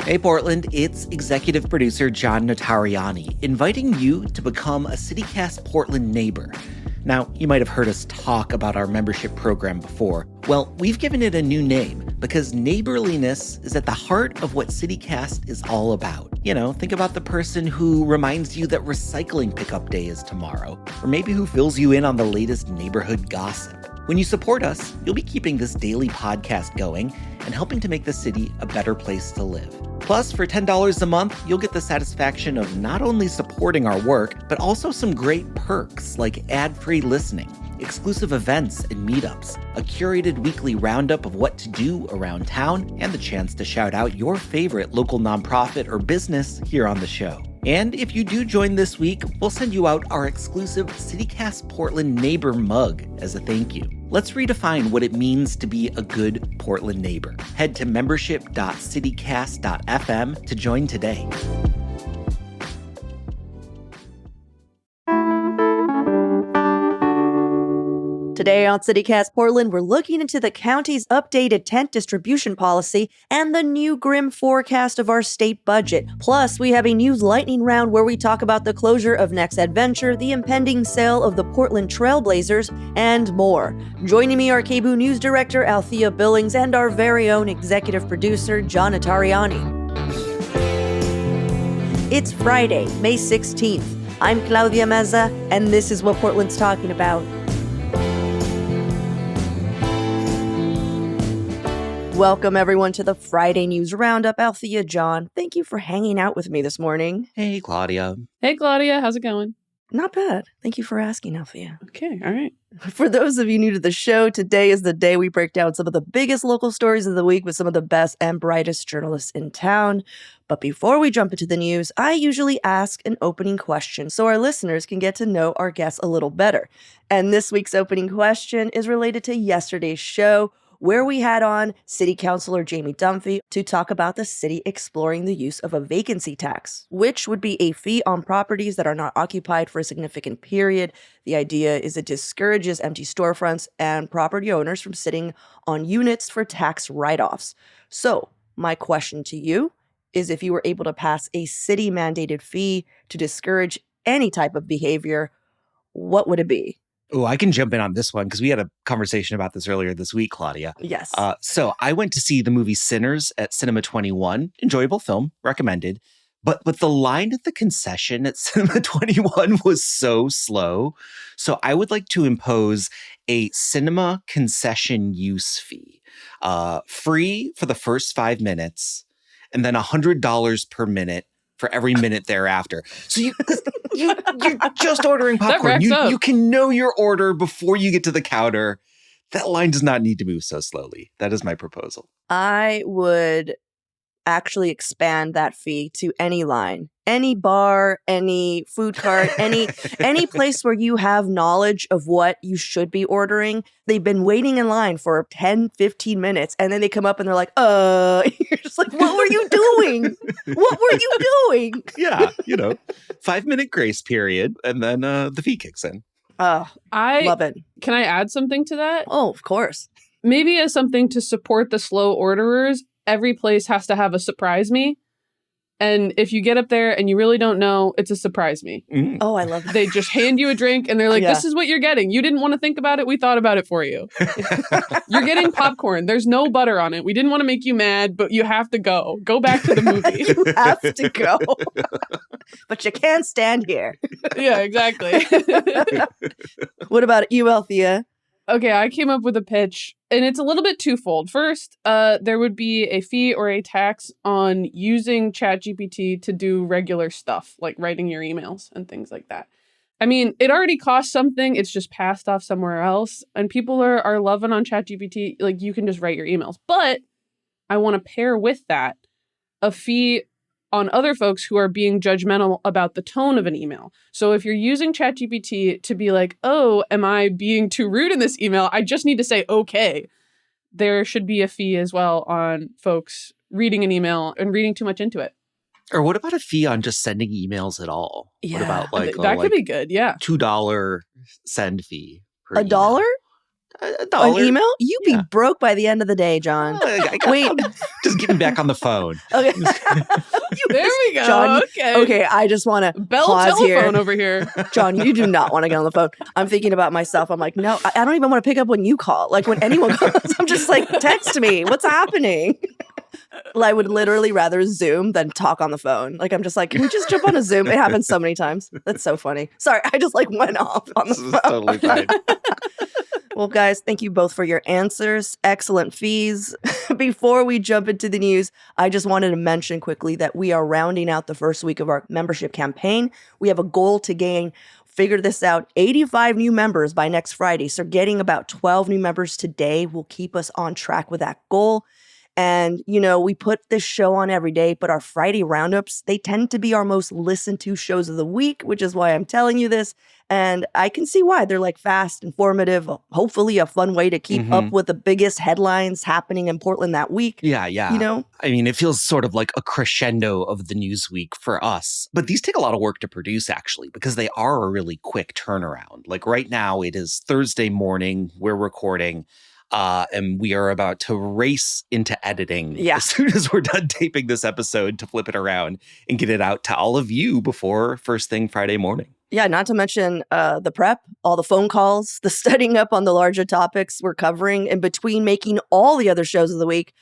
Hey Portland, it's executive producer John Notarianni inviting you to become a CityCast Portland neighbor. Now, you might have heard us talk about our membership program before. Well, we've given it a new name because neighborliness is at the heart of what CityCast is all about. You know, think about the person who reminds you that recycling pickup day is tomorrow, or maybe who fills you in on the latest neighborhood gossip. When you support us, you'll be keeping this daily podcast going and helping to make the city a better place to live. Plus, for $10 a month, you'll get the satisfaction of not only supporting our work, but also some great perks like ad-free listening, exclusive events and meetups, a curated weekly roundup of what to do around town, and the chance to shout out your favorite local nonprofit or business here on the show. And if you do join this week, we'll send you out our exclusive CityCast Portland neighbor mug as a thank you. Let's redefine what it means to be a good Portland neighbor. Head to membership.citycast.fm to join today. Today on CityCast Portland, we're looking into the county's updated tent distribution policy and the new grim forecast of our state budget. Plus, we have a news lightning round where we talk about the closure of Next Adventure, the impending sale of the Portland Trailblazers, and more. Joining me are KBOO News Director Althea Billings and our very own executive producer, John Notarianni. It's Friday, May 16th. I'm Claudia Meza, and this is what Portland's talking about. Welcome, everyone, to the Friday News Roundup. Althea, John, thank you for hanging out with me this morning. Hey, Claudia. Hey, Claudia. How's it going? Not bad. Thank you for asking, Althea. Okay, all right. For those of you new to the show, today is the day we break down some of the biggest local stories of the week with some of the best and brightest journalists in town. But before we jump into the news, I usually ask an opening question so our listeners can get to know our guests a little better. And this week's opening question is related to yesterday's show, where we had on City Councilor Jamie Dunphy to talk about the city exploring the use of a vacancy tax, which would be a fee on properties that are not occupied for a significant period. The idea is it discourages empty storefronts and property owners from sitting on units for tax write-offs. So my question to you is, if you were able to pass a city-mandated fee to discourage any type of behavior, what would it be? Oh, I can jump in on this one because we had a conversation about this earlier this week, Claudia. Yes. So I went to see the movie Sinners at Cinema 21. Enjoyable film, recommended. But the line at the concession at Cinema 21 was so slow. So I would like to impose a cinema concession use fee. Free for the first 5 minutes, and then $100 per minute for every minute thereafter. So you're just ordering popcorn. You can know your order before you get to the counter. That line does not need to move so slowly. That is my proposal. I would actually expand that fee to any line, any bar, any food cart, any place where you have knowledge of what you should be ordering. They've been waiting in line for 10, 15 minutes, and then they come up and they're like, you're just like, what were you doing? What were you doing? Yeah, 5-minute grace period, and then the fee kicks in. I love it. Can I add something to that? Oh, of course. Maybe as something to support the slow orderers, every place has to have a surprise me. And if you get up there and you really don't know, it's a surprise me. Mm. Oh, I love that. They just hand you a drink and they're like, This is what you're getting. You didn't want to think about it. We thought about it for you. You're getting popcorn. There's no butter on it. We didn't want to make you mad, but you have to go. Go back to the movie. You have to go. But you can't stand here. Yeah, exactly. What about you, Althea? Okay, I came up with a pitch, and it's a little bit twofold. First, there would be a fee or a tax on using ChatGPT to do regular stuff, like writing your emails and things like that. I mean, it already costs something. It's just passed off somewhere else. And people are loving on ChatGPT. Like, you can just write your emails. But I want to pair with that a fee on other folks who are being judgmental about the tone of an email. So if you're using ChatGPT to be like, oh, am I being too rude in this email? I just need to say, okay. There should be a fee as well on folks reading an email and reading too much into it. Or what about a fee on just sending emails at all? Yeah. What about that could be good, yeah. $2 send fee per $1? $1. An email? You'd be Yeah. broke by the end of the day, John. Wait. Just getting back on the phone. Okay. There we go. John, okay. Okay, I just want to Bell pause telephone here. over here. John, you do not want to get on the phone. I'm thinking about myself. I'm like, no, I don't even want to pick up when you call. Like when anyone calls, I'm just like, text me. What's happening? I would literally rather Zoom than talk on the phone. Like I'm just like, can we just jump on a Zoom? It happens so many times. That's so funny. Sorry, I just like went off on the This is phone. totally fine. Well, guys, thank you both for your answers. Excellent fees. Before we jump into the news, I just wanted to mention quickly that we are rounding out the first week of our membership campaign. We have a goal to gain, figure this out, 85 new members by next Friday. So getting about 12 new members today will keep us on track with that goal. And, we put this show on every day, but our Friday roundups, they tend to be our most listened to shows of the week, which is why I'm telling you this. And I can see why. They're like fast, informative, hopefully a fun way to keep up with the biggest headlines happening in Portland that week. Yeah. I mean, it feels sort of like a crescendo of the news week for us. But these take a lot of work to produce, actually, because they are a really quick turnaround. Like right now, it is Thursday morning. We're recording. And we are about to race into editing as soon as we're done taping this episode to flip it around and get it out to all of you before first thing Friday morning. Yeah, not to mention the prep, all the phone calls, the studying up on the larger topics we're covering in between making all the other shows of the week.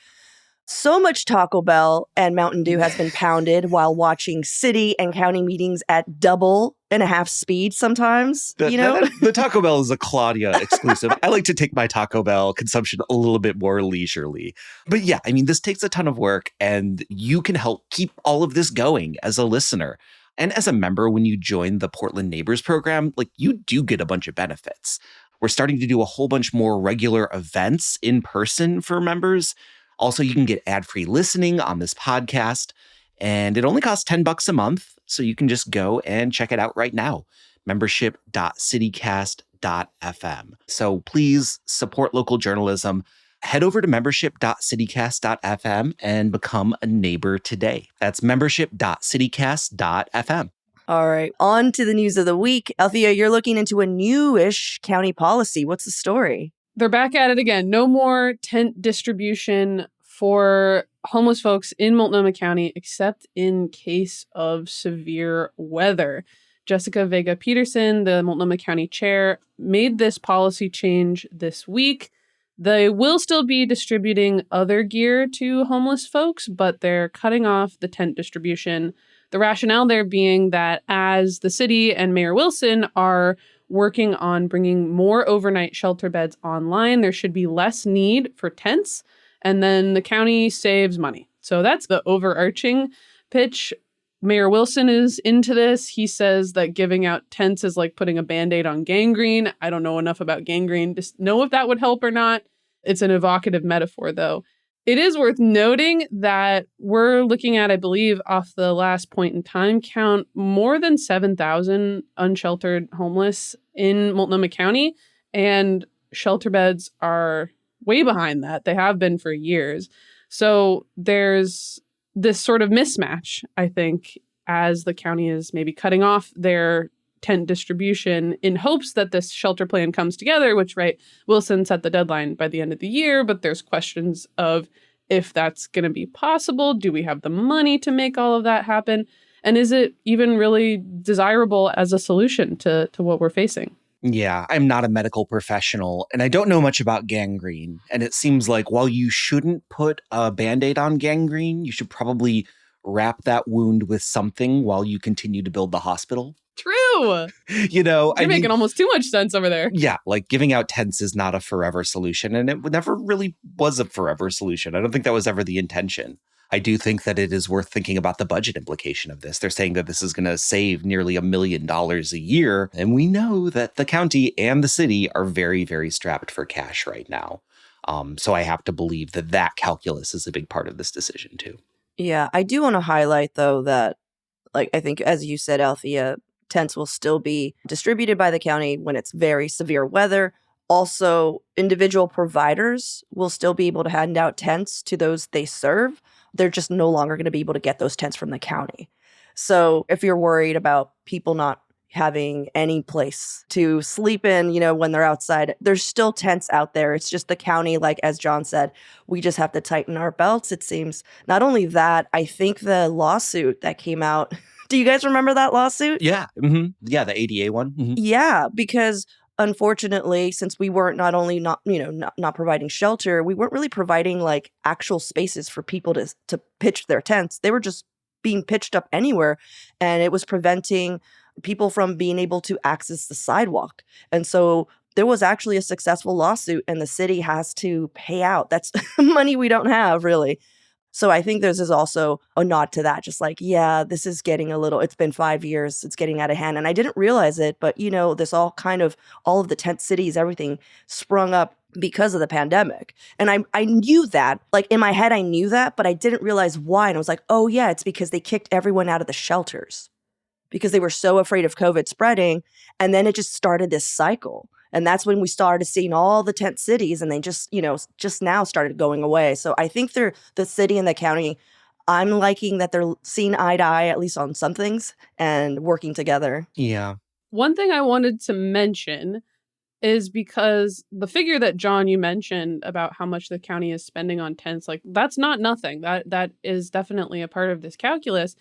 So much Taco Bell and Mountain Dew has been pounded while watching city and county meetings at double and a half speed sometimes, The Taco Bell is a Claudia exclusive. I like to take my Taco Bell consumption a little bit more leisurely. But yeah, I mean, this takes a ton of work and you can help keep all of this going as a listener. And as a member, when you join the Portland Neighbors program, like you do get a bunch of benefits. We're starting to do a whole bunch more regular events in person for members. Also, you can get ad-free listening on this podcast, and it only costs $10 a month, so you can just go and check it out right now. Membership.citycast.fm. So please support local journalism. Head over to membership.citycast.fm and become a neighbor today. That's membership.citycast.fm. All right, on to the news of the week. Althea, you're looking into a newish county policy. What's the story? They're back at it again. No more tent distribution for homeless folks in Multnomah County, except in case of severe weather. Jessica Vega Peterson, the Multnomah County chair, made this policy change this week. They will still be distributing other gear to homeless folks, but they're cutting off the tent distribution. The rationale there being that as the city and Mayor Wilson are working on bringing more overnight shelter beds online, there should be less need for tents, and then the county saves money. So that's the overarching pitch. Mayor Wilson is into this. He says that giving out tents is like putting a Band-Aid on gangrene. I don't know enough about gangrene to know if that would help or not. It's an evocative metaphor, though. It is worth noting that we're looking at, I believe, off the last point in time count, more than 7,000 unsheltered homeless in Multnomah County, and shelter beds are way behind that. They have been for years. So there's this sort of mismatch, I think, as the county is maybe cutting off their tent distribution in hopes that this shelter plan comes together, which, right, Wilson set the deadline by the end of the year, but there's questions of if that's going to be possible. Do we have the money to make all of that happen? And is it even really desirable as a solution to what we're facing? Yeah, I'm not a medical professional and I don't know much about gangrene. And it seems like while you shouldn't put a Band-Aid on gangrene, you should probably wrap that wound with something while you continue to build the hospital. True. You're making almost too much sense over there. Yeah, like giving out tents is not a forever solution, and it never really was a forever solution. I don't think that was ever the intention. I do think that it is worth thinking about the budget implication of this. They're saying that this is going to save nearly $1 million a year, and we know that the county and the city are very, very strapped for cash right now. So I have to believe that that calculus is a big part of this decision too. Yeah, I do want to highlight, though, that, like, I think, as you said, Althea, tents will still be distributed by the county when it's very severe weather. Also, individual providers will still be able to hand out tents to those they serve. They're just no longer going to be able to get those tents from the county. So if you're worried about people not having any place to sleep in, when they're outside. There's still tents out there. It's just the county, like as John said, we just have to tighten our belts, it seems. Not only that, I think the lawsuit that came out, do you guys remember that lawsuit? Yeah. Yeah, the ADA one. Yeah, because unfortunately, since we weren't not only not providing shelter, we weren't really providing like actual spaces for people to pitch their tents. They were just being pitched up anywhere, and it was preventing people from being able to access the sidewalk. And so there was actually a successful lawsuit, and the city has to pay out. That's money we don't have, really. So I think this is also a nod to that. Just like, yeah, this is getting it's been 5 years, it's getting out of hand. And I didn't realize it, but this all of the tent cities, everything sprung up because of the pandemic. And I knew that, like in my head, I knew that, but I didn't realize why. And I was like, oh yeah, it's because they kicked everyone out of the shelters because they were so afraid of COVID spreading. And then it just started this cycle. And that's when we started seeing all the tent cities, and they just now started going away. So I think the city and the county, I'm liking that they're seeing eye to eye, at least on some things, and working together. Yeah. One thing I wanted to mention is because the figure that, John, you mentioned about how much the county is spending on tents, like that's not nothing. That is definitely a part of this calculus,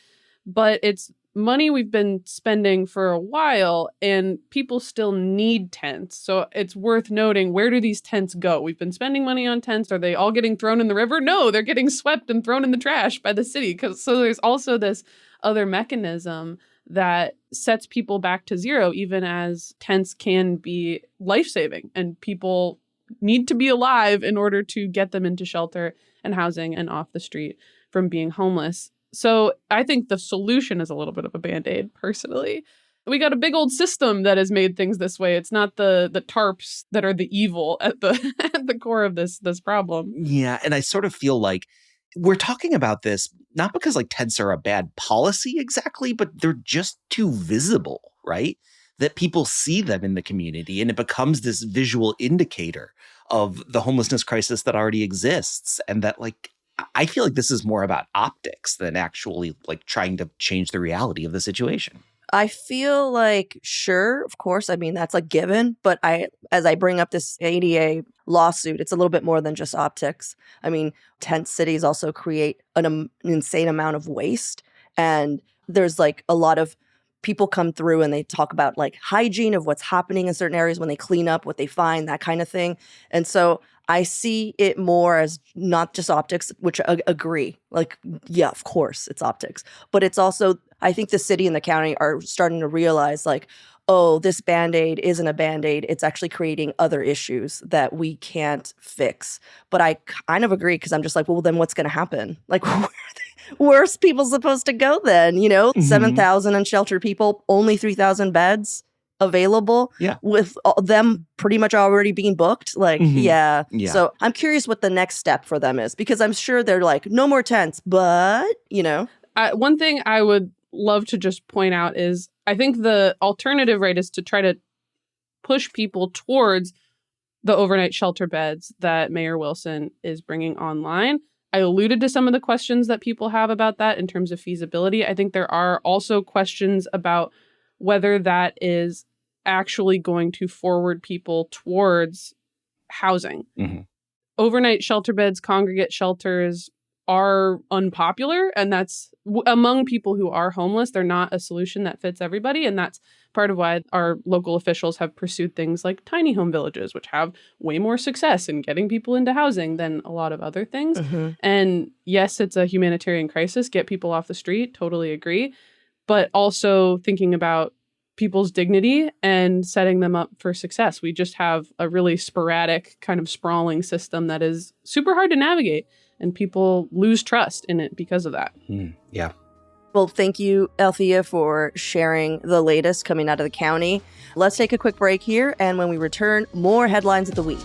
but it's money we've been spending for a while, and people still need tents. So it's worth noting, where do these tents go? We've been spending money on tents. Are they all getting thrown in the river? No, they're getting swept and thrown in the trash by the city. So there's also this other mechanism that sets people back to zero, even as tents can be life-saving, and people need to be alive in order to get them into shelter and housing and off the street from being homeless. So I think the solution is a little bit of a Band-Aid, personally. We got a big old system that has made things this way. It's not the tarps that are the evil at the at the core of this problem. Yeah, and I sort of feel like we're talking about this not because like tents are a bad policy exactly, but they're just too visible, right? That people see them in the community, and it becomes this visual indicator of the homelessness crisis that already exists, and that like I feel like this is more about optics than actually like trying to change the reality of the situation. I feel like, sure, of course, I mean, that's a given. But as I bring up this ADA lawsuit, it's a little bit more than just optics. I mean, tent cities also create an insane amount of waste. And there's like a lot of people come through and they talk about like hygiene of what's happening in certain areas when they clean up what they find, that kind of thing. And so I see it more as not just optics, which I agree. Like, yeah, of course, it's optics. But it's also, I think the city and the county are starting to realize like, oh, this Band-Aid isn't a Band-Aid. It's actually creating other issues that we can't fix. But I kind of agree, because I'm just like, well, then what's going to happen? Like, where's people supposed to go then? 7,000 unsheltered people, only 3,000 beds available, with them pretty much already being booked. Like, yeah. So I'm curious what the next step for them is, because I'm sure they're like, no more tents, but, one thing I would love to just point out is I think the alternative, right, is to try to push people towards the overnight shelter beds that Mayor Wilson is bringing online. I alluded to some of the questions that people have about that in terms of feasibility. I think there are also questions about whether that is actually going to forward people towards housing. Overnight shelter beds, congregate shelters are unpopular, and that's among people who are homeless. They're not a solution that fits everybody, and that's part of why our local officials have pursued things like tiny home villages, which have way more success in getting people into housing than a lot of other things. And yes, it's a humanitarian crisis. Get people off the street, totally agree. But also thinking about people's dignity and setting them up for success. We just have a really sporadic, kind of sprawling system that is super hard to navigate, and people lose trust in it because of that. Yeah. Well, thank you, Althea, for sharing the latest coming out of the county. Let's take a quick break here, and when we return, more headlines of the week.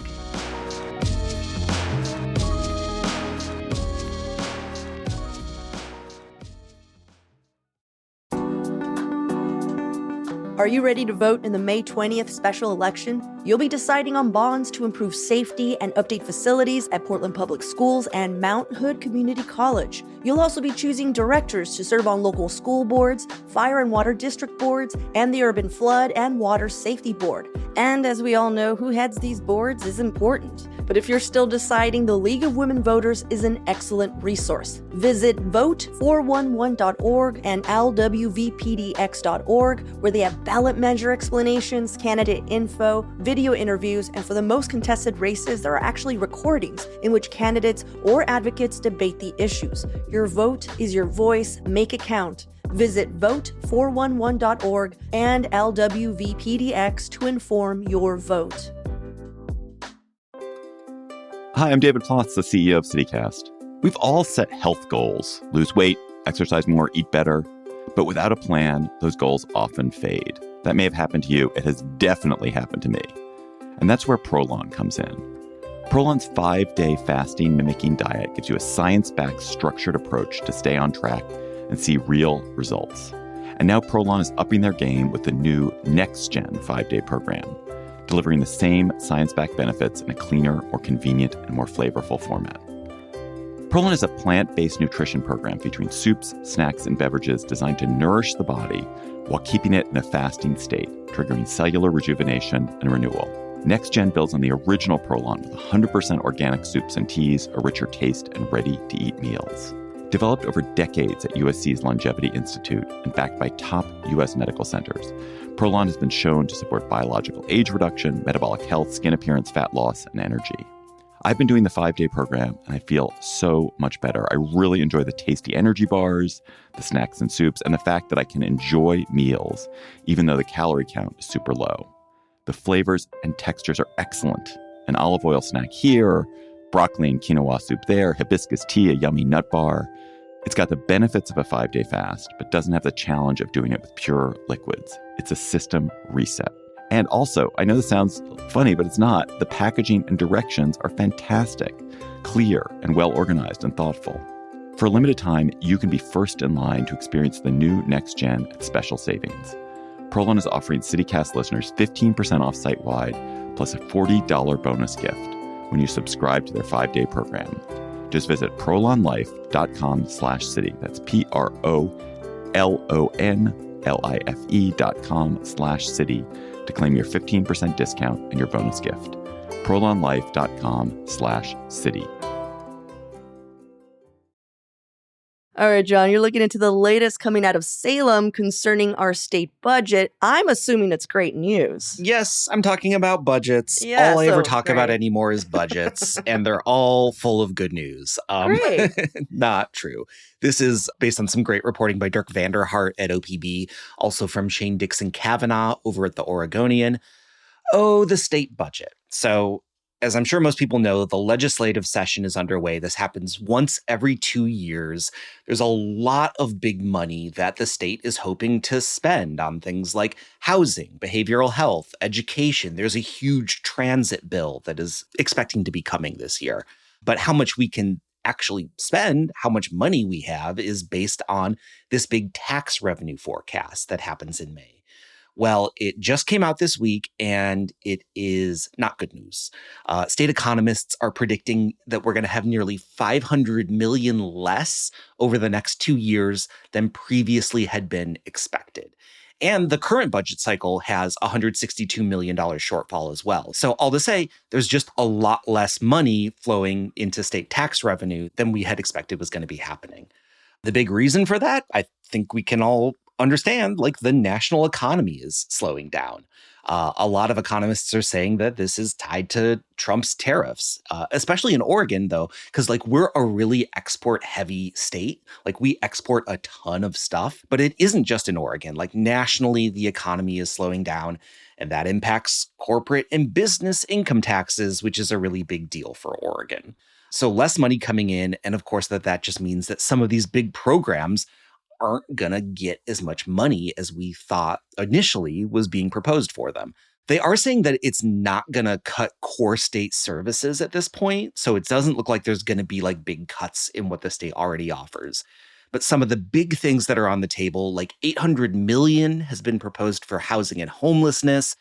Are you ready to vote in the May 20th special election? You'll be deciding on bonds to improve safety and update facilities at Portland Public Schools and Mount Hood Community College. You'll also be choosing directors to serve on local school boards, fire and water district boards, and the Urban Flood and Water Safety Board. And as we all know, who heads these boards is important. But if you're still deciding, the League of Women Voters is an excellent resource. Visit vote411.org and lwvpdx.org, where they have ballot measure explanations, candidate info, video interviews, and for the most contested races, there are actually recordings in which candidates or advocates debate the issues. Your vote is your voice. Make it count. Visit vote411.org and lwvpdx to inform your vote. Hi, I'm David Plotz, the CEO of CityCast. We've all set health goals: lose weight, exercise more, eat better. But without a plan, those goals often fade. That may have happened to you. It has definitely happened to me. And that's where Prolon comes in. Prolon's 5-day fasting mimicking diet gives you a science-backed, structured approach to stay on track and see real results. And now Prolon is upping their game with the new next-gen 5-day program, delivering the same science-backed benefits in a cleaner, more convenient, and more flavorful format. Prolon is a plant-based nutrition program featuring soups, snacks, and beverages designed to nourish the body while keeping it in a fasting state, triggering cellular rejuvenation and renewal. Next Gen builds on the original Prolon with 100% organic soups and teas, a richer taste, and ready-to-eat meals. Developed over decades at USC's Longevity Institute and backed by top U.S. medical centers, Prolon has been shown to support biological age reduction, metabolic health, skin appearance, fat loss, and energy. I've been doing the 5-day program, and I feel so much better. I really enjoy the tasty energy bars, the snacks and soups, and the fact that I can enjoy meals, even though the calorie count is super low. The flavors and textures are excellent. An olive oil snack here, broccoli and quinoa soup there, hibiscus tea, a yummy nut bar. It's got the benefits of a 5-day fast, but doesn't have the challenge of doing it with pure liquids. It's a system reset. And also, I know this sounds funny, but it's not. The packaging and directions are fantastic, clear, and well-organized and thoughtful. For a limited time, you can be first in line to experience the new Next Gen at special savings. Prolon is offering CityCast listeners 15% off site-wide, plus a $40 bonus gift when you subscribe to their 5-day program. Just visit prolonlife.com/city. That's PROLONLIFE.com/city to claim your 15% discount and your bonus gift. prolonlife.com/city. All right, John, you're looking into the latest coming out of Salem concerning our state budget. I'm assuming it's great news. Yes, I'm talking about budgets. Yeah, all I ever so talk about anymore is budgets, and they're all full of good news. Great. Not true. This is based on some great reporting by Dirk Vanderhart at OPB, also from Shane Dixon Kavanaugh over at the Oregonian. Oh, the state budget. So, as I'm sure most people know, the legislative session is underway. This happens once every 2 years. There's a lot of big money that the state is hoping to spend on things like housing, behavioral health, education. There's a huge transit bill that is expecting to be coming this year. But how much we can actually spend, how much money we have, is based on this big tax revenue forecast that happens in May. Well, it just came out this week, and it is not good news. State economists are predicting that we're going to have nearly $500 million less over the next 2 years than previously had been expected. And the current budget cycle has a $162 million shortfall as well. So all to say, there's just a lot less money flowing into state tax revenue than we had expected was going to be happening. The big reason for that, I think we can all understand, like, the national economy is slowing down. A lot of economists are saying that this is tied to Trump's tariffs, especially in Oregon, though, because we're a really export heavy state. We export a ton of stuff, but it isn't just in Oregon. Nationally, the economy is slowing down, and that impacts corporate and business income taxes, which is a really big deal for Oregon. So less money coming in. And of course, that just means that some of these big programs aren't going to get as much money as we thought initially was being proposed for them. They are saying that it's not going to cut core state services at this point, so it doesn't look like there's going to be big cuts in what the state already offers. But some of the big things that are on the table, like $800 million has been proposed for housing and homelessness,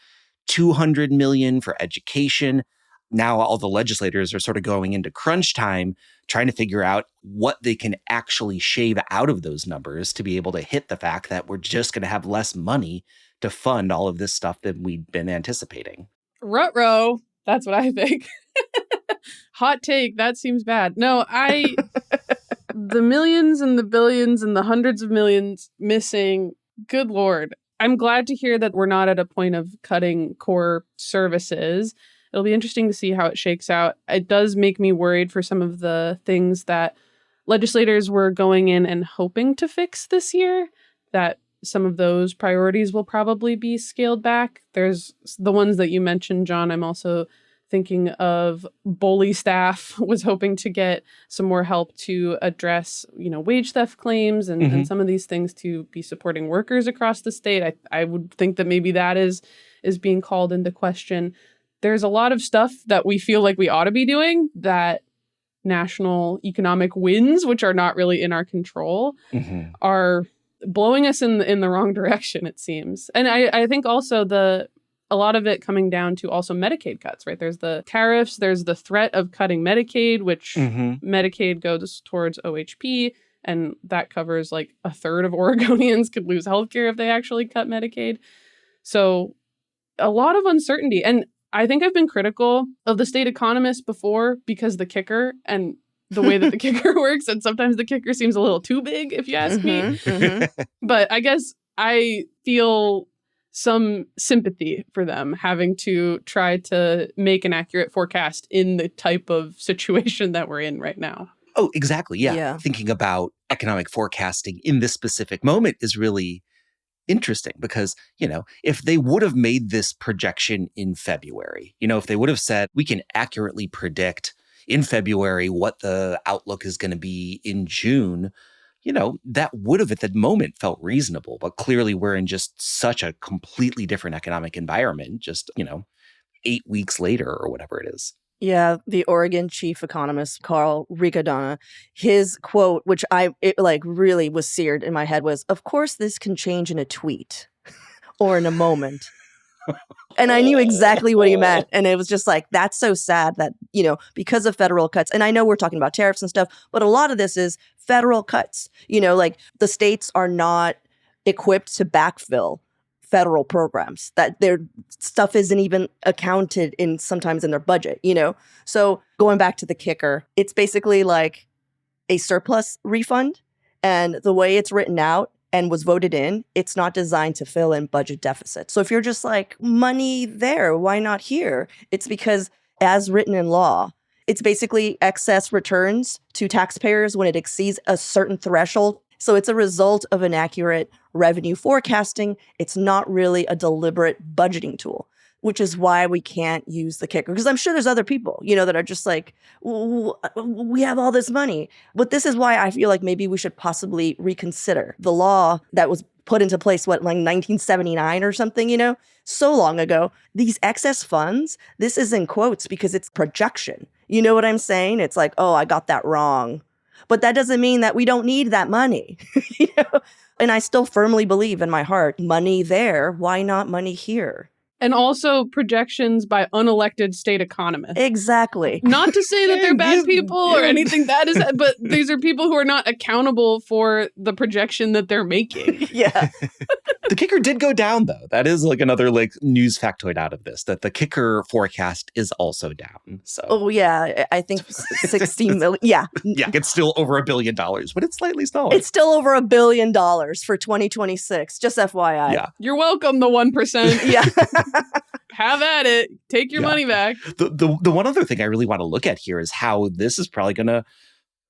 $200 million for education. Now all the legislators are sort of going into crunch time, trying to figure out what they can actually shave out of those numbers to be able to hit the fact that we're just going to have less money to fund all of this stuff that we've been anticipating. Ruh-roh. That's what I think. Hot take. That seems bad. No, the millions and the billions and the hundreds of millions missing. Good Lord. I'm glad to hear that we're not at a point of cutting core services. It'll be interesting to see how it shakes out. It does make me worried for some of the things that legislators were going in and hoping to fix this year, that some of those priorities will probably be scaled back. There's the ones that you mentioned, John. I'm also thinking of BOLI staff was hoping to get some more help to address, wage theft claims and some of these things to be supporting workers across the state. I would think that maybe that is being called into question. There's a lot of stuff that we feel like we ought to be doing that national economic wins, which are not really in our control, are blowing us in the wrong direction, it seems. And I think also a lot of it coming down to also Medicaid cuts, right? There's the tariffs, there's the threat of cutting Medicaid, which Medicaid goes towards OHP, and that covers like a third of Oregonians could lose healthcare if they actually cut Medicaid. So a lot of uncertainty. And I think I've been critical of the state economists before because the kicker and the way that the kicker works, and sometimes the kicker seems a little too big, if you ask me. But I guess I feel some sympathy for them having to try to make an accurate forecast in the type of situation that we're in right now. Oh, exactly. Yeah. Thinking about economic forecasting in this specific moment is really interesting because, if they would have made this projection in February, if they would have said, we can accurately predict in February what the outlook is going to be in June, that would have at the moment felt reasonable. But clearly we're in just such a completely different economic environment, just, 8 weeks later or whatever it is. Yeah, the Oregon chief economist, Carl Riccadonna, his quote, which really was seared in my head, was, "Of course, this can change in a tweet or in a moment." And I knew exactly what he meant. And it was just like, that's so sad that, because of federal cuts, and I know we're talking about tariffs and stuff, but a lot of this is federal cuts. The states are not equipped to backfill federal programs, that their stuff isn't even accounted in sometimes in their budget, So going back to the kicker, it's basically like a surplus refund. And the way it's written out and was voted in, it's not designed to fill in budget deficits. So if you're just like, money there, why not here? It's because as written in law, it's basically excess returns to taxpayers when it exceeds a certain threshold. So it's a result of inaccurate revenue forecasting. It's not really a deliberate budgeting tool, which is why we can't use the kicker. Because I'm sure there's other people, that are just like, we have all this money. But this is why I feel like maybe we should possibly reconsider the law that was put into place, 1979 or something, so long ago. These excess funds, this is in quotes because it's projection. You know what I'm saying? It's like, oh, I got that wrong. But that doesn't mean that we don't need that money. And I still firmly believe in my heart, money there, why not money here? And also projections by unelected state economists. Exactly. Not to say that they're bad people or anything that is, but these are people who are not accountable for the projection that they're making. Yeah. The kicker did go down, though. That is another news factoid out of this, that the kicker forecast is also down. So. Oh, yeah. I think 16 million. Yeah. Yeah, it's still over $1 billion, but it's slightly smaller. It's still over $1 billion for 2026. Just FYI. Yeah. You're welcome, the 1%. Yeah. Have at it. Take your money back. The one other thing I really want to look at here is how this is probably going to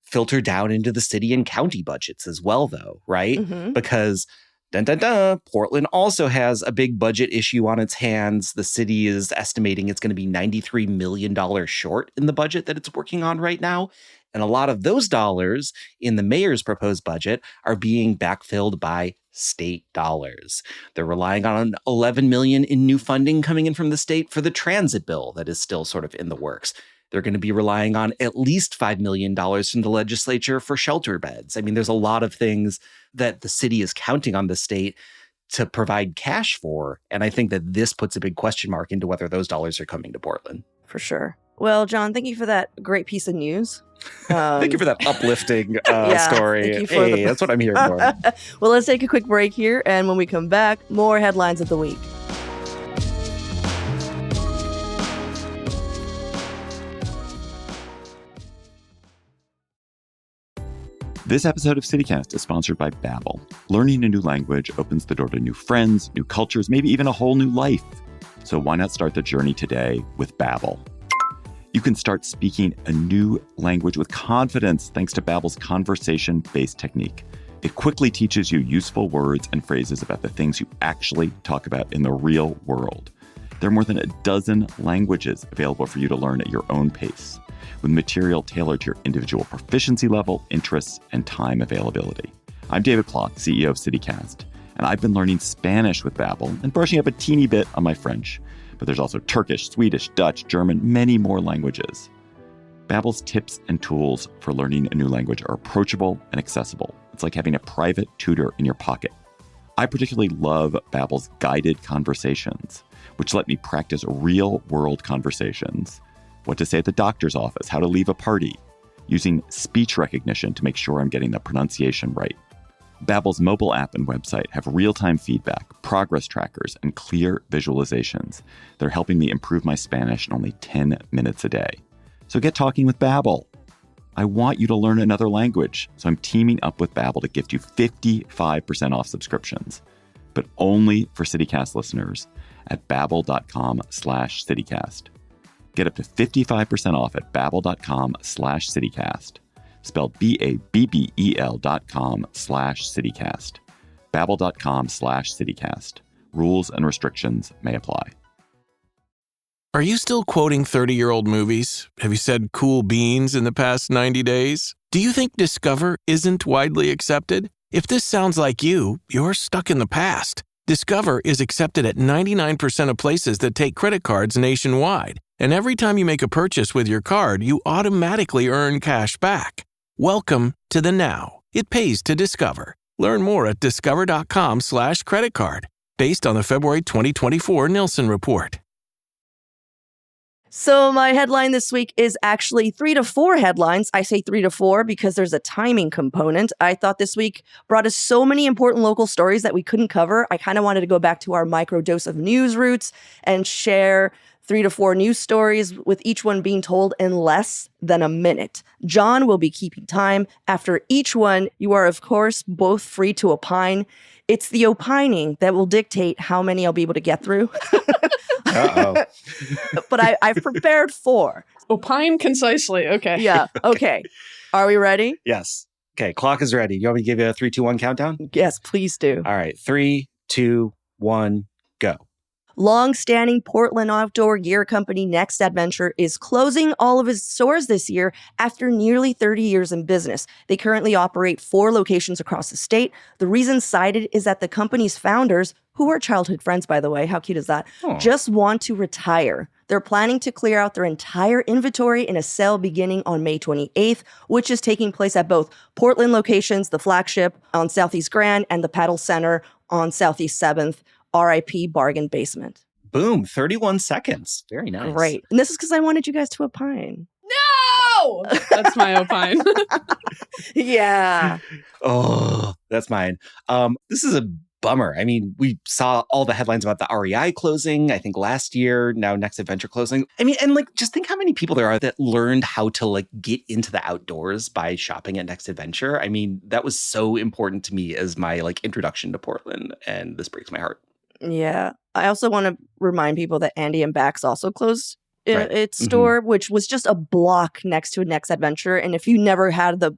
filter down into the city and county budgets as well, though, right? Because Portland also has a big budget issue on its hands. The city is estimating it's going to be $93 million short in the budget that it's working on right now. And a lot of those dollars in the mayor's proposed budget are being backfilled by state dollars. They're relying on $11 million in new funding coming in from the state for the transit bill that is still sort of in the works. They're going to be relying on at least $5 million from the legislature for shelter beds. I mean, there's a lot of things that the city is counting on the state to provide cash for. And I think that this puts a big question mark into whether those dollars are coming to Portland. For sure. Well, John, thank you for that great piece of news. Thank you for that uplifting story. Thank you for that's what I'm here for. Well, let's take a quick break here. And when we come back, more headlines of the week. This episode of CityCast is sponsored by Babbel. Learning a new language opens the door to new friends, new cultures, maybe even a whole new life. So why not start the journey today with Babbel? You can start speaking a new language with confidence thanks to Babbel's conversation-based technique. It quickly teaches you useful words and phrases about the things you actually talk about in the real world. There are more than a dozen languages available for you to learn at your own pace, with material tailored to your individual proficiency level, interests, and time availability. I'm David Plotz, CEO of CityCast, and I've been learning Spanish with Babbel and brushing up a teeny bit on my French. But there's also Turkish, Swedish, Dutch, German, many more languages. Babbel's tips and tools for learning a new language are approachable and accessible. It's like having a private tutor in your pocket. I particularly love Babbel's guided conversations, which let me practice real-world conversations. What to say at the doctor's office, how to leave a party, using speech recognition to make sure I'm getting the pronunciation right. Babbel's mobile app and website have real-time feedback, progress trackers, and clear visualizations. They're helping me improve my Spanish in only 10 minutes a day. So get talking with Babbel. I want you to learn another language, so I'm teaming up with Babbel to gift you 55% off subscriptions, but only for CityCast listeners at babbel.com/CityCast. Get up to 55% off at babbel.com/CityCast. Spelled BABBEL.com/CityCast. Babbel.com/CityCast. Rules and restrictions may apply. Are you still quoting 30-year-old movies? Have you said cool beans in the past 90 days? Do you think Discover isn't widely accepted? If this sounds like you, you're stuck in the past. Discover is accepted at 99% of places that take credit cards nationwide. And every time you make a purchase with your card, you automatically earn cash back. Welcome to the now. It pays to Discover. Learn more at discover.com/credit card, based on the February 2024 Nielsen report. So my headline this week is actually 3 to 4 headlines. I say 3 to 4 because there's a timing component. I thought this week brought us so many important local stories that we couldn't cover. I kind of wanted to go back to our microdose of news roots and share 3 to 4 news stories, with each one being told in less than a minute. John will be keeping time. After each one, you are, of course, both free to opine. It's the opining that will dictate how many I'll be able to get through. Uh-oh. But I've prepared 4. Opine concisely. Okay. Yeah. Okay. Are we ready? Yes. Okay, clock is ready. You want me to give you a 3, 2, 1 countdown? Yes, please do. All right, 3, 2, 1, go. Long-standing Portland outdoor gear company Next Adventure is closing all of its stores this year after nearly 30 years in business. They currently operate 4 locations across the state. The reason cited is that the company's founders, who are childhood friends, by the way, how cute is that, just want to retire. They're planning to clear out their entire inventory in a sale beginning on May 28th, which is taking place at both Portland locations, the flagship on Southeast Grand and the Paddle Center on Southeast 7th. RIP Bargain Basement. Boom, 31 seconds. Very nice. Great. And this is because I wanted you guys to opine. No! That's my opine. Yeah. Oh, that's mine. This is a bummer. I mean, we saw all the headlines about the REI closing, I think last year, now Next Adventure closing. I mean, and like, just think how many people there are that learned how to like get into the outdoors by shopping at Next Adventure. I mean, that was so important to me as my like introduction to Portland, and this breaks my heart. Yeah. I also want to remind people that Andy and Bax also closed its Mm-hmm. store, which was just a block next to a Next Adventure. And if you never had the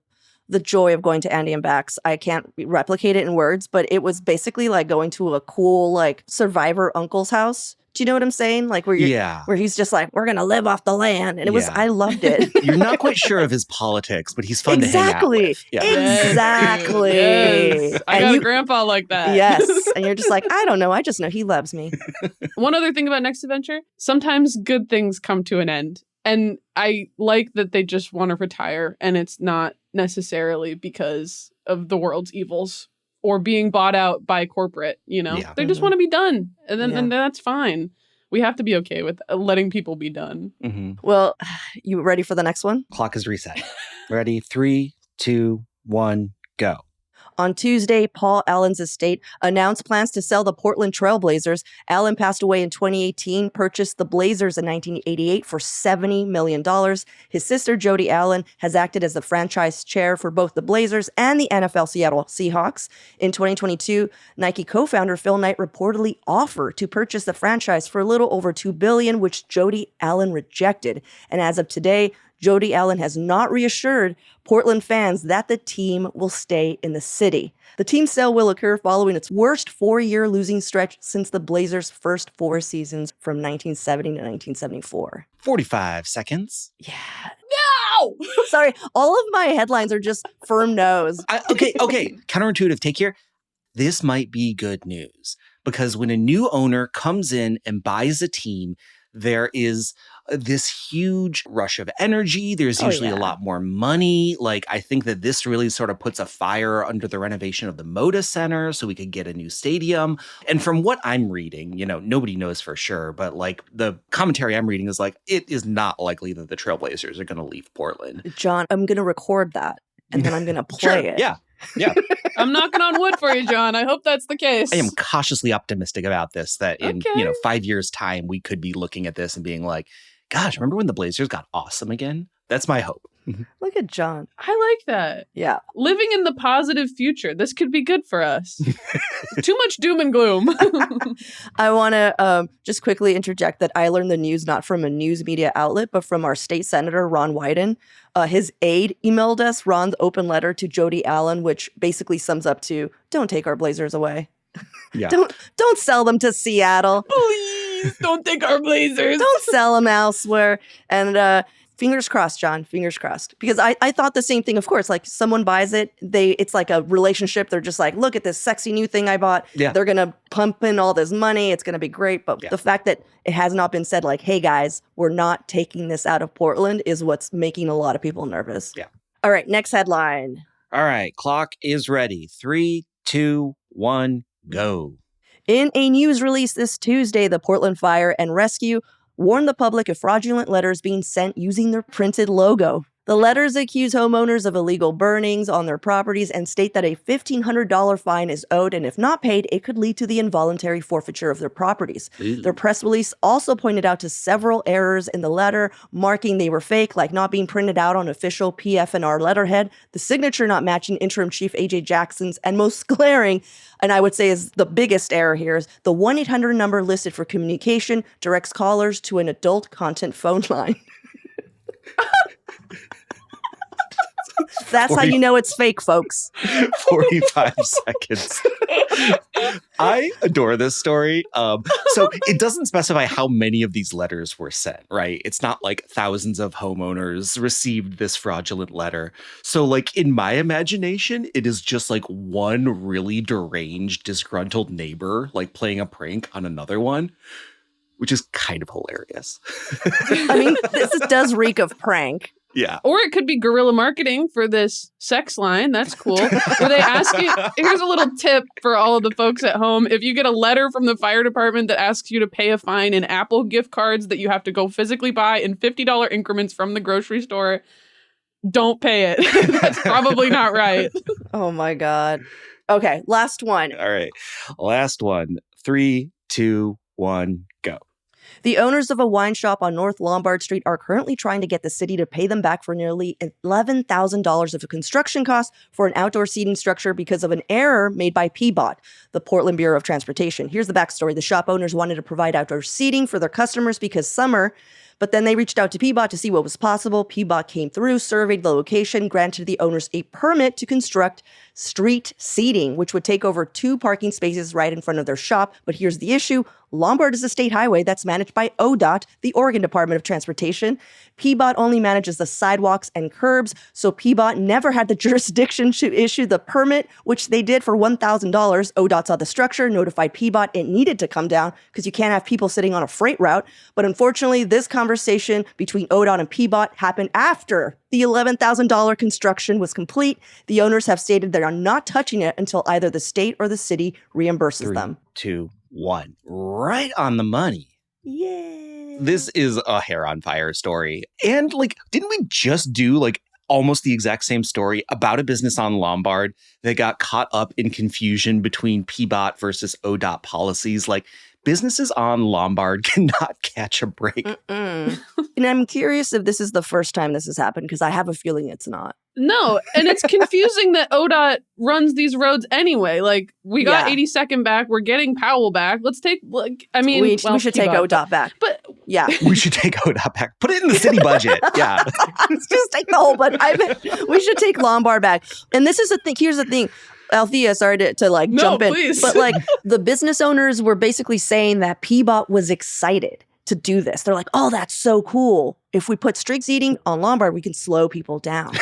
joy of going to Andy and Bax, I can't replicate it in words, but it was basically like going to a cool like survivor uncle's house. Do you know what I'm saying? Like where where he's just like, we're going to live off the land. And it was, I loved it. You're not quite sure of his politics, but he's fun to hang out with. Yeah. Exactly. Yes. I got a grandpa like that. Yes. And you're just like, I don't know. I just know he loves me. One other thing about Next Adventure, sometimes good things come to an end. And I like that they just want to retire, and it's not necessarily because of the world's evils or being bought out by corporate, Yeah. They just want to be done. And then Yeah. and that's fine. We have to be okay with letting people be done. Mm-hmm. Well, you ready for the next one? Clock is reset. Ready? 3, 2, 1, go. On Tuesday, Paul Allen's estate announced plans to sell the Portland Trail Blazers. Allen passed away in 2018, purchased the Blazers in 1988 for $70 million. His sister, Jody Allen, has acted as the franchise chair for both the Blazers and the NFL Seattle Seahawks. In 2022, Nike co-founder Phil Knight reportedly offered to purchase the franchise for a little over $2 billion, which Jody Allen rejected. And as of today, Jody Allen has not reassured Portland fans that the team will stay in the city. The team sale will occur following its worst 4-year losing stretch since the Blazers' first 4 seasons from 1970 to 1974. 45 seconds. Yeah. No! Sorry, all of my headlines are just firm no's. Okay. Counterintuitive take here. This might be good news because when a new owner comes in and buys a team, there is this huge rush of energy. There's usually a lot more money. Like, I think that this really sort of puts a fire under the renovation of the Moda Center so we could get a new stadium. And from what I'm reading, nobody knows for sure, but like the commentary I'm reading is like, it is not likely that the Trailblazers are going to leave Portland. John, I'm going to record that and then I'm going to play it. Yeah. I'm knocking on wood for you, John. I hope that's the case. I am cautiously optimistic about this, that in, Okay. 5 years' time, we could be looking at this and being like, gosh, remember when the Blazers got awesome again? That's my hope. Look at John. I like that. Yeah. Living in the positive future. This could be good for us. Too much doom and gloom. I want to just quickly interject that I learned the news not from a news media outlet, but from our state senator, Ron Wyden. His aide emailed us Ron's open letter to Jody Allen, which basically sums up to, don't take our Blazers away. Yeah. Don't sell them to Seattle. Please don't take our Blazers. Don't sell them elsewhere. And fingers crossed, John, fingers crossed. Because I thought the same thing, of course. Like, someone buys it, it's like a relationship. They're just like, look at this sexy new thing I bought. Yeah. They're going to pump in all this money. It's going to be great. But the fact that it has not been said like, hey, guys, we're not taking this out of Portland is what's making a lot of people nervous. Yeah. All right, next headline. All right, clock is ready. 3, 2, 1, go. In a news release this Tuesday, the Portland Fire and Rescue warned the public of fraudulent letters being sent using their printed logo. The letters accuse homeowners of illegal burnings on their properties and state that a $1,500 fine is owed, and if not paid, it could lead to the involuntary forfeiture of their properties. Ooh. Their press release also pointed out to several errors in the letter, marking they were fake, like not being printed out on official PF&R letterhead, the signature not matching Interim Chief A.J. Jackson's, and most glaring, and I would say is the biggest error here, is the 1-800 number listed for communication directs callers to an adult content phone line. That's how you know it's fake, folks. 45 seconds. I adore this story. So it doesn't specify how many of these letters were sent, right? It's not like thousands of homeowners received this fraudulent letter. So like in my imagination, it is just like one really deranged, disgruntled neighbor like playing a prank on another one, which is kind of hilarious. I mean, this does reek of prank. Yeah. Or it could be guerrilla marketing for this sex line. That's cool. Where they ask you, here's a little tip for all of the folks at home. If you get a letter from the fire department that asks you to pay a fine in Apple gift cards that you have to go physically buy in $50 increments from the grocery store, don't pay it. That's probably not right. Oh my God. Okay, last one. All right. Last one. 3, 2, 1, go. The owners of a wine shop on North Lombard Street are currently trying to get the city to pay them back for nearly $11,000 of construction costs for an outdoor seating structure because of an error made by PBOT, the Portland Bureau of Transportation. Here's the backstory. The shop owners wanted to provide outdoor seating for their customers because summer, but then they reached out to PBOT to see what was possible. PBOT came through, surveyed the location, granted the owners a permit to construct street seating, which would take over 2 parking spaces right in front of their shop. But here's the issue. Lombard is a state highway that's managed by ODOT, the Oregon Department of Transportation. PBOT only manages the sidewalks and curbs, so PBOT never had the jurisdiction to issue the permit, which they did for $1,000. ODOT saw the structure, notified PBOT it needed to come down because you can't have people sitting on a freight route. But unfortunately, this conversation conversation between ODOT and PBOT happened after the $11,000 construction was complete. The owners have stated they are not touching it until either the state or the city reimburses them. 3, 2, 1. Right on the money. Yay. This is a hair on fire story. And didn't we just do almost the exact same story about a business on Lombard that got caught up in confusion between PBOT versus ODOT policies? Businesses on Lombard cannot catch a break. And I'm curious if this is the first time this has happened, because I have a feeling it's not. No, and it's confusing that ODOT runs these roads anyway. We got 82nd back, we're getting Powell back. Let's take, we should take ODOT back. But yeah, we should take ODOT back. Put it in the city budget. Yeah, let's just take the whole budget. We should take Lombard back. And this is the thing. Here's the thing. Althea, sorry to jump in, please. But the business owners were basically saying that PBOT was excited to do this. They're like, oh, that's so cool. If we put street seating on Lombard, we can slow people down.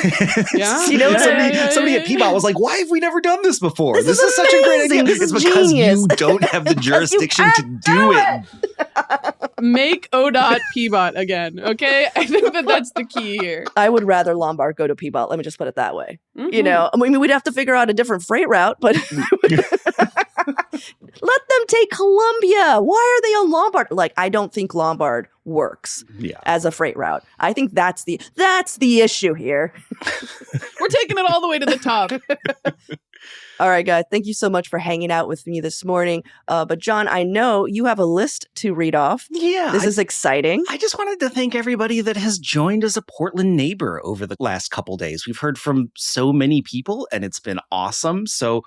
Yeah. Somebody at PBOT was like, why have we never done this before? This is such a great idea. This it's is because genius. you don't have the jurisdiction to do it. Make ODOT PBOT again, okay? I think that's the key here. I would rather Lombard go to PBOT. Let me just put it that way. Mm-hmm. We'd have to figure out a different freight route, but let them take Columbia. Why are they on Lombard? I don't think Lombard works as a freight route. I think that's the issue here. We're taking it all the way to the top. All right, guys. Thank you so much for hanging out with me this morning. But John, I know you have a list to read off. Yeah. This is exciting. I just wanted to thank everybody that has joined as a Portland neighbor over the last couple days. We've heard from so many people, and it's been awesome. So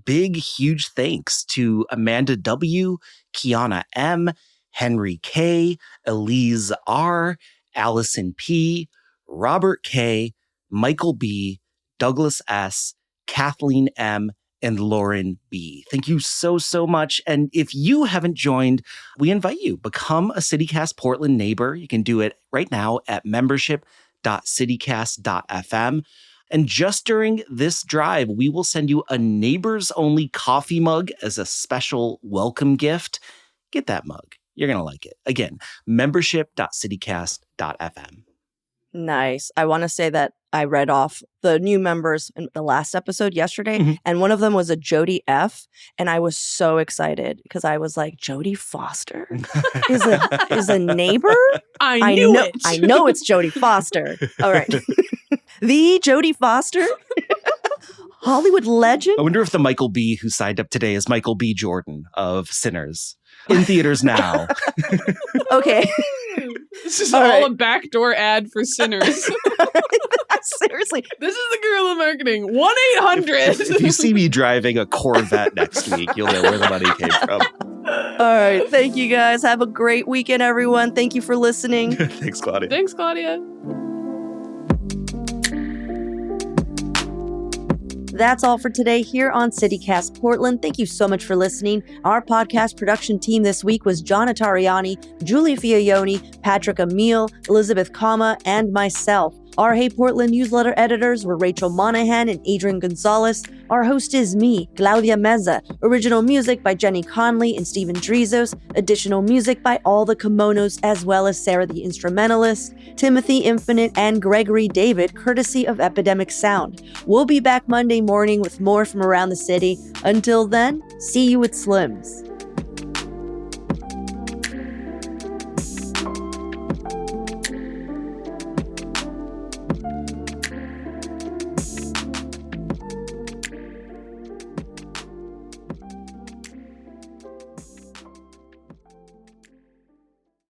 big, huge thanks to Amanda W., Kiana M., Henry K., Elise R., Allison P., Robert K., Michael B., Douglas S., Kathleen M., and Lauren B. Thank you so, so much. And if you haven't joined, we invite you, become a CityCast Portland neighbor. You can do it right now at membership.citycast.fm. And just during this drive, we will send you a neighbors-only coffee mug as a special welcome gift. Get that mug. You're going to like it. Again, membership.citycast.fm. Nice. I want to say that I read off the new members in the last episode yesterday, and one of them was a Jody F. And I was so excited because I was like, Jodie Foster is a neighbor? I know it. I know it's Jodie Foster. All right. The Jodie Foster? Hollywood legend? I wonder if the Michael B. who signed up today is Michael B. Jordan of Sinners. In theaters now. Okay. This is all a backdoor ad for Sinners. Seriously. This is the guerrilla marketing. 1-800. If you see me driving a Corvette next week, you'll know where the money came from. All right. Thank you, guys. Have a great weekend, everyone. Thank you for listening. Thanks, Claudia. Thanks, Claudia. That's all for today here on CityCast Portland. Thank you so much for listening. Our podcast production team this week was John Notarianni, Julie Fiaioni, Patrick Emile, Elizabeth Kama, and myself. Our Hey Portland newsletter editors were Rachel Monahan and Adrian Gonzalez. Our host is me, Claudia Meza. Original music by Jenny Conley and Steven Drizos. Additional music by All the Kimonos, as well as Sarah the Instrumentalist, Timothy Infinite, and Gregory David, courtesy of Epidemic Sound. We'll be back Monday morning with more from around the city. Until then, see you at Slim's.